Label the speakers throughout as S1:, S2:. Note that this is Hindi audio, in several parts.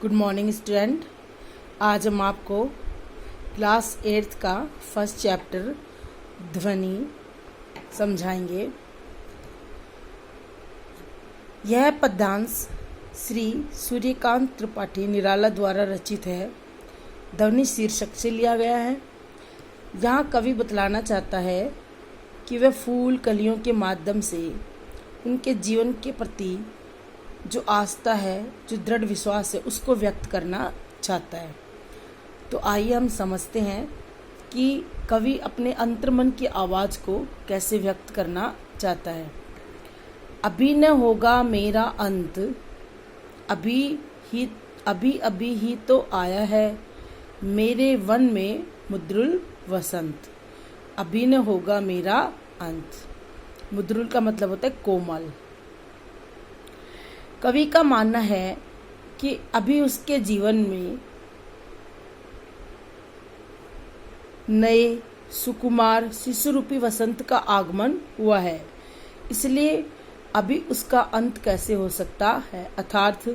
S1: Good morning student. आज हम आपको क्लास 8th का फर्स्ट चैप्टर ध्वनि समझाएंगे। यह पद्यांश श्री सूर्यकांत त्रिपाठी निराला द्वारा रचित है। ध्वनि शीर्षक से लिया गया है। यहाँ कवि बतलाना चाहता है कि वह फूल कलियों के माध्यम से उनके जीवन के प्रति जो आस्था है, जो दृढ़ विश्वास है, उसको व्यक्त करना चाहता है। तो आइए हम समझते हैं कि कवि अपने अंतर्मन की आवाज़ को कैसे व्यक्त करना चाहता है। अभी न होगा मेरा अंत, अभी ही तो आया है मेरे वन में मुद्रुल वसंत। अभी न होगा मेरा अंत। मुद्रुल का मतलब होता है कोमल। कवि का मानना है कि अभी उसके जीवन में नए सुकुमार शिशु रूपी वसंत का आगमन हुआ है, इसलिए अभी उसका अंत कैसे हो सकता है, अर्थात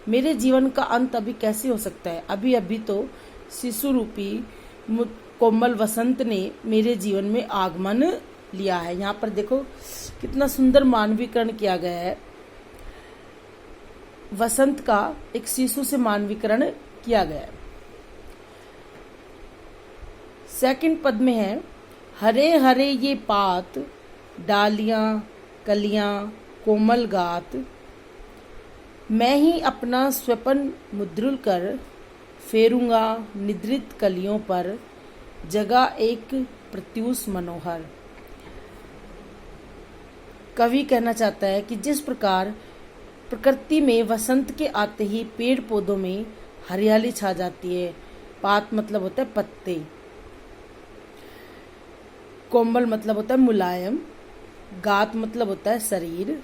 S1: मेरे जीवन का अंत अभी कैसे हो सकता है। अभी तो शिशु रूपी कोमल वसंत ने मेरे जीवन में आगमन लिया है। यहाँ पर देखो कितना सुंदर मानवीकरण किया गया है। वसंत का एक शिशु से मानवीकरण किया गया है। सेकंड पद में है, हरे हरे ये पात डालियां कलियां कोमल गात, मैं ही अपना स्वपन मुद्रुल कर फेरूंगा निद्रित कलियों पर, जगह एक प्रत्यूष मनोहर। कवि कहना चाहता है कि जिस प्रकार प्रकृति में वसंत के आते ही पेड़ पौधों में हरियाली छा जाती है। पात मतलब होता है पत्ते, कोमल मतलब होता है मुलायम, गात मतलब होता है शरीर,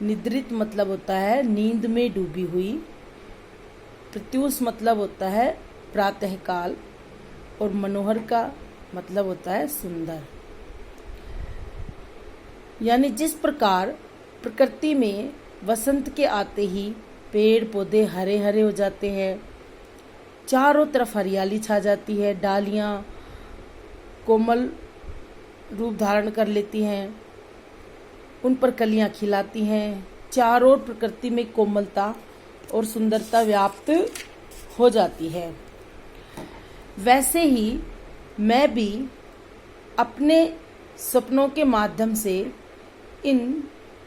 S1: निद्रित मतलब होता है नींद में डूबी हुई, प्रत्यूष मतलब होता है प्रातःकाल, और मनोहर का मतलब होता है सुंदर। यानी जिस प्रकार प्रकृति में वसंत के आते ही पेड़ पौधे हरे हरे हो जाते हैं, चारों तरफ हरियाली छा जाती है, डालियां कोमल रूप धारण कर लेती हैं, उन पर कलियां खिलाती हैं, चारों ओर प्रकृति में कोमलता और सुंदरता व्याप्त हो जाती है। वैसे ही मैं भी अपने सपनों के माध्यम से इन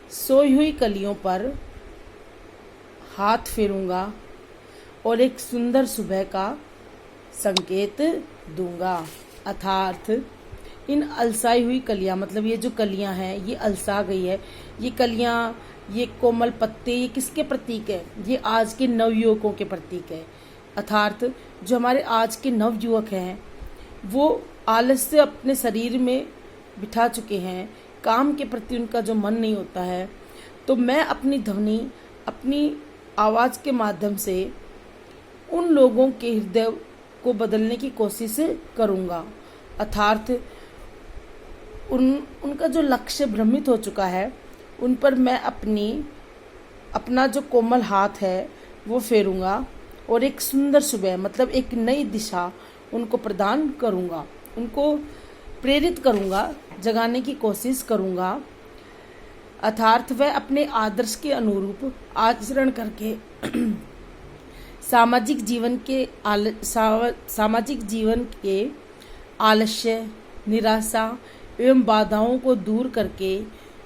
S1: सोई हुई कलियों पर हाथ फेरूंगा और एक सुंदर सुबह का संकेत दूंगा। अर्थात इन अलसाई हुई कलियां, मतलब ये जो कलियां हैं ये अलसा गई है, ये कलियां, ये कोमल पत्ते, ये किसके प्रतीक है? ये आज के नवयुवकों के प्रतीक है। अर्थात जो हमारे आज के नवयुवक हैं वो आलस्य अपने शरीर में बिठा चुके हैं, काम के प्रति उनका जो मन नहीं होता है। तो मैं अपनी ध्वनि, अपनी आवाज़ के माध्यम से उन लोगों के हृदय को बदलने की कोशिश करूँगा। अर्थात उनका जो लक्ष्य भ्रमित हो चुका है, उन पर मैं अपना जो कोमल हाथ है वो फेरूँगा और एक सुंदर सुबह, मतलब एक नई दिशा उनको प्रदान करूँगा, उनको प्रेरित करूँगा, जगाने की कोशिश करूँगा। अर्थात वह अपने आदर्श के अनुरूप आचरण करके सामाजिक जीवन के आलस्य, निराशा एवं बाधाओं को दूर करके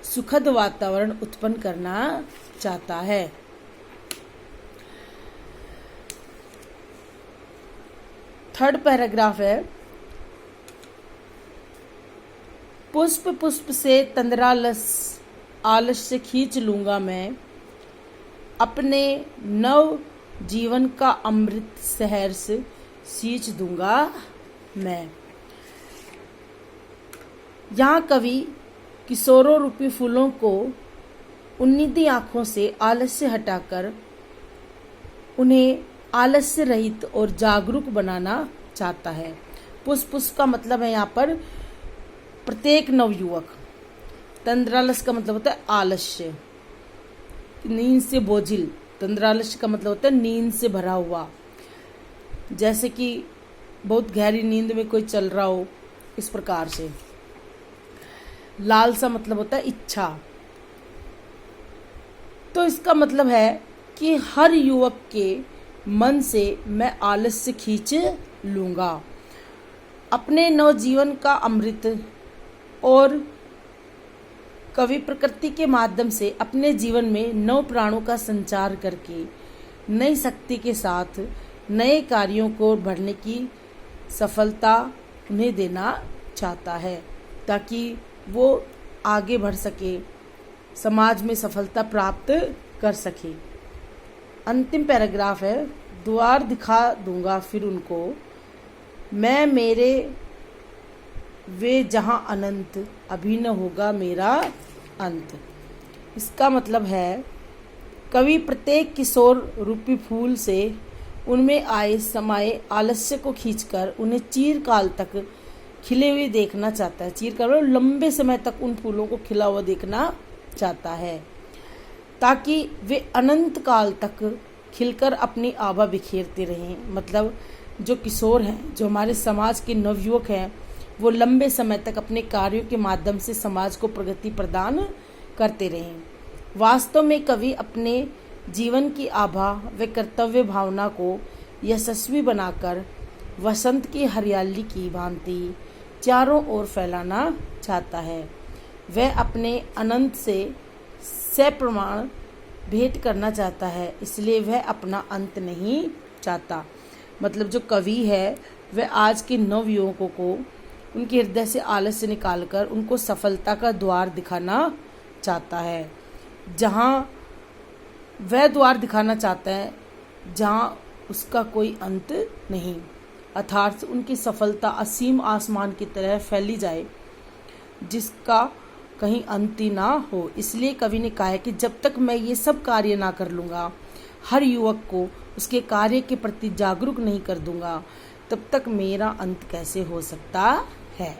S1: सुखद वातावरण उत्पन्न करना चाहता है। थर्ड पैराग्राफ है, पुष्प पुष्प से तंद्रालस आलस्य खींच लूंगा मैं, अपने नव जीवन का अमृत सहर से सींच दूंगा मैं। यहाँ कवि किशोरों रूपी फूलों को उन्नीदी आंखों से आलस्य हटाकर उन्हें आलस्य रहित और जागरूक बनाना चाहता है। पुष्प पुष्प का मतलब है यहाँ पर प्रत्येक नवयुवक। तंद्रालस का मतलब होता है आलस्य, नींद से बोझिल, तंद्रालस्य का मतलब होता है नींद से भरा हुआ, जैसे कि बहुत गहरी नींद में कोई चल रहा हो, इस प्रकार से। लालसा मतलब होता है इच्छा। तो इसका मतलब है कि हर युवक के मन से मैं आलस्य खींच लूंगा। अपने नवजीवन का अमृत और कवि प्रकृति के माध्यम से अपने जीवन में नव प्राणों का संचार करके नई शक्ति के साथ नए कार्यों को बढ़ने की सफलता उन्हें देना चाहता है, ताकि वो आगे बढ़ सके, समाज में सफलता प्राप्त कर सके। अंतिम पैराग्राफ है, द्वार दिखा दूंगा फिर उनको, मैं मेरे वे जहां अनंत, अभी न होगा मेरा अंत। इसका मतलब है कवि प्रत्येक किशोर रूपी फूल से उनमें आए समाये आलस्य को खींचकर उन्हें चिरकाल तक खिले हुए देखना चाहता है। चिरकाल मतलब लंबे समय तक उन फूलों को खिला हुआ देखना चाहता है, ताकि वे अनंत काल तक खिलकर अपनी आभा बिखेरते रहें। मतलब जो किशोर हैं, जो हमारे समाज के नवयुवक हैं, वो लंबे समय तक अपने कार्यों के माध्यम से समाज को प्रगति प्रदान करते रहें। वास्तव में कवि अपने जीवन की आभा व कर्तव्य भावना को यशस्वी बनाकर वसंत की हरियाली की भांति चारों ओर फैलाना चाहता है। वह अपने अनंत से सप्रमाण भेंट करना चाहता है, इसलिए वह अपना अंत नहीं चाहता। मतलब जो कवि है वह आज के नव युवकों को उनके हृदय से आलस्य निकालकर उनको सफलता का द्वार दिखाना चाहता है, जहाँ वह द्वार दिखाना चाहता है जहाँ उसका कोई अंत नहीं, अर्थात उनकी सफलता असीम आसमान की तरह फैली जाए, जिसका कहीं अंत ही ना हो। इसलिए कवि ने कहा है कि जब तक मैं ये सब कार्य ना कर लूँगा, हर युवक को उसके कार्य के प्रति जागरूक नहीं कर दूंगा, तब तक मेरा अंत कैसे हो सकता है।